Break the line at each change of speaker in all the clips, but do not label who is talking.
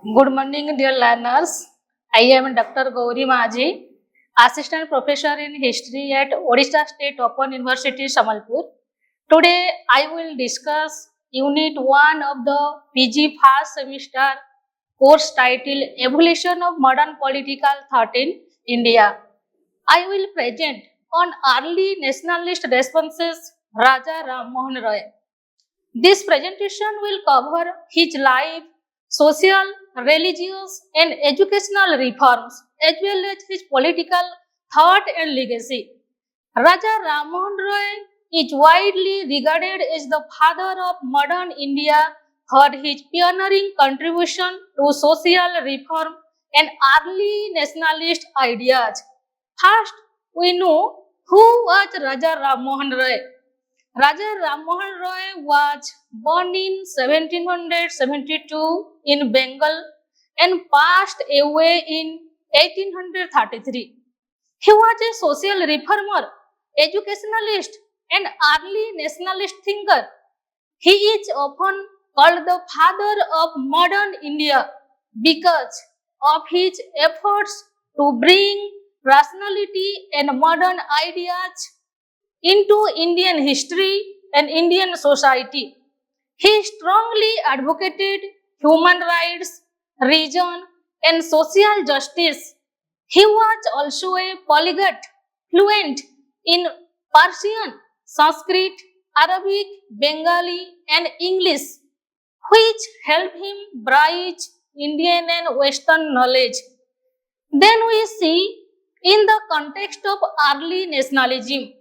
Good morning, dear learners. I am Dr. Gauri Maji, Assistant Professor in History at Odisha State Open University, Samalpur. Today, I will discuss Unit 1 of the PG first semester course titled Evolution of Modern Political Thought in India. I will present on early nationalist responses Raja Ram Mohan Roy. This presentation will cover his life, social, religious, and educational reforms, as well as his political thought and legacy. Raja Rammohn Roy is widely regarded as the father of modern India for his pioneering contribution to social reform and early nationalist ideas. First, we know who was Raja Rammohn Roy. Raja Rammohn Roy was born in 1772 in Bengal and passed away in 1833. He was a social reformer, educationalist, and early nationalist thinker. He is often called the father of modern India because of his efforts to bring rationality and modern ideas into Indian history and Indian society. He strongly advocated human rights, region, and social justice. He was also a polyglot, fluent in Persian, Sanskrit, Arabic, Bengali, and English, which helped him bridge Indian and Western knowledge. Then we see in the context of early nationalism,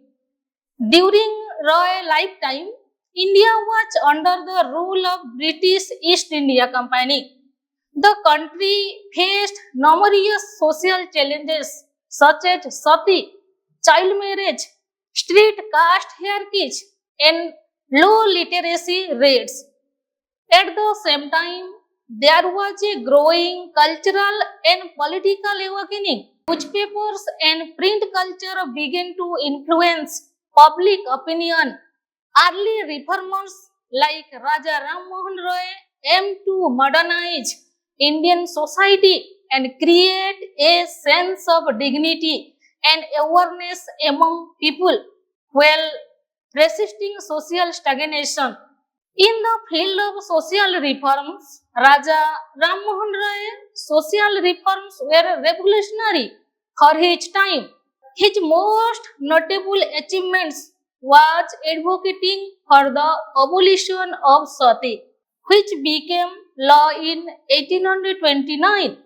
during Royal lifetime, India was under the rule of British East India Company. The country faced numerous social challenges such as sati, child marriage, street caste hierarchies, and low literacy rates. At the same time, there was a growing cultural and political awakening. Newspapers and print culture began to influence public opinion. Early reformers like Raja Ram Mohan Roy aimed to modernize Indian society and create a sense of dignity and awareness among people while resisting social stagnation. In the field of social reforms, Raja Ram Mohan Roy social reforms were revolutionary for his time. His most notable achievements was advocating for the abolition of sati, which became law in 1829,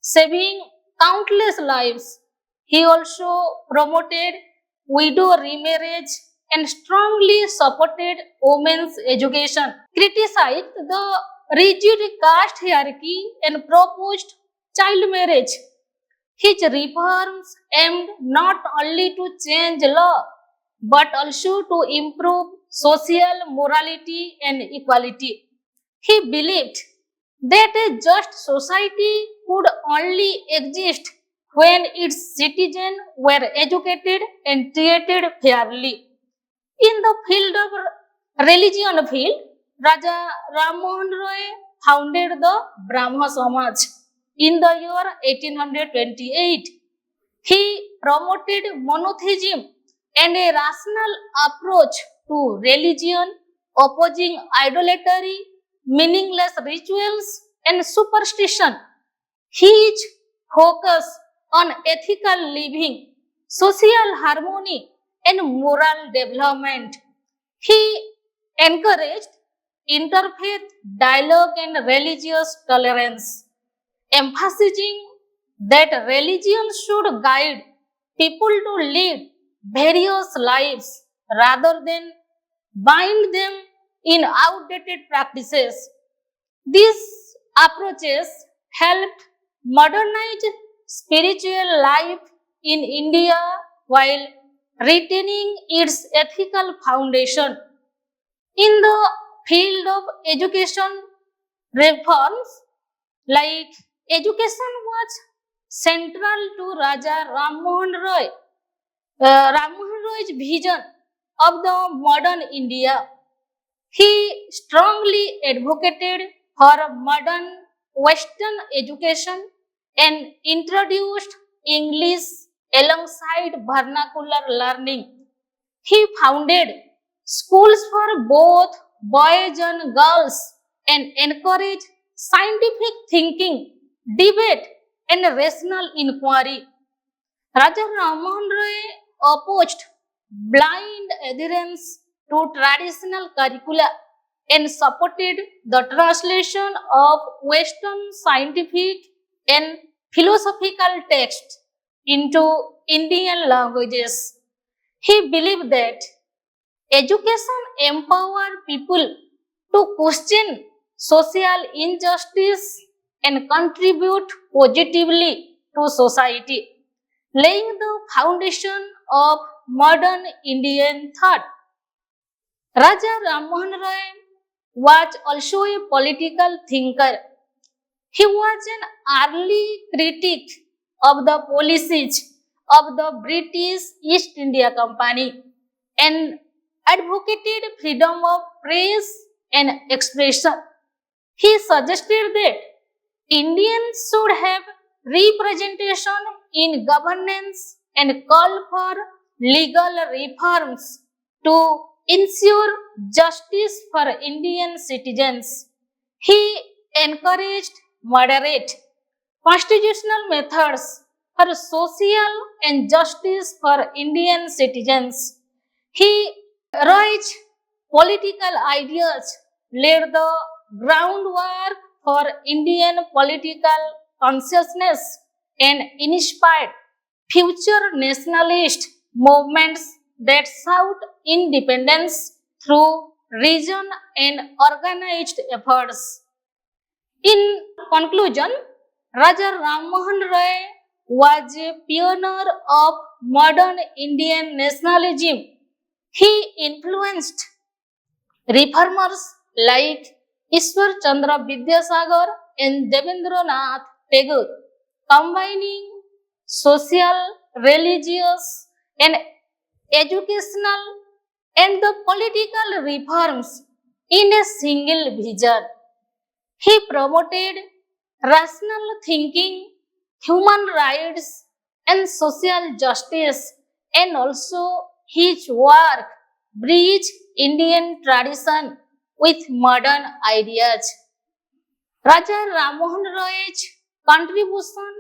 saving countless lives. He also promoted widow remarriage and strongly supported women's education, criticized the rigid caste hierarchy, and proposed child marriage. His reforms aimed not only to change law but also to improve social morality and equality. He believed that a just society could only exist when its citizens were educated and treated fairly. In the field of religion field, Raja Ram Mohan Roy founded the Brahma Samaj in the year 1828. He promoted monotheism and a rational approach to religion, opposing idolatry, meaningless rituals, and superstition. His focus on ethical living, social harmony, and moral development. He encouraged interfaith dialogue and religious tolerance, emphasizing that religion should guide people to live various lives rather than bind them in outdated practices. These approaches helped modernize spiritual life in India while retaining its ethical foundation. In the field of education reforms, like education was central to Raja Ram Mohan Roy. Ram Mohan Roy's vision of the modern India. He strongly advocated for modern Western education and introduced English alongside vernacular learning. He founded schools for both boys and girls and encouraged scientific thinking, debate, and rational inquiry. Raja Rammohn Roy opposed blind adherence to traditional curricula and supported the translation of Western scientific and philosophical texts into Indian languages. He believed that education empowered people to question social injustice and contribute positively to society, laying the foundation of modern Indian thought. Raja Rammohn Roy was also a political thinker. He was an early critic of the policies of the British East India Company and advocated freedom of press and expression. He suggested that Indians should have representation in governance and called for legal reforms to ensure justice for Indian citizens. He encouraged moderate constitutional methods for social and justice for Indian citizens. He Roy's political ideas laid the groundwork for Indian political consciousness and inspired future nationalist movements that sought independence through reason and organized efforts. In conclusion, Raja Rammohn Roy was a pioneer of modern Indian nationalism. He influenced reformers like Ishwar Chandra Vidyasagar and Devendranath Tagore, combining social, religious, and educational and the political reforms in a single vision. He promoted rational thinking, human rights, and social justice, and also his work bridged Indian tradition with modern ideas. Raja Rammohn Roy's contribution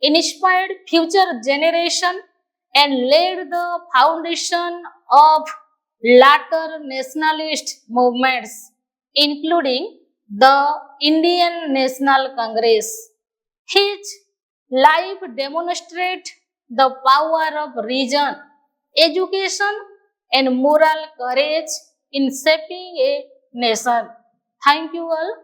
inspired future generation and laid the foundation of later nationalist movements, including the Indian National Congress. His life demonstrates the power of reason, education, and moral courage in shaping a nation. Thank you all.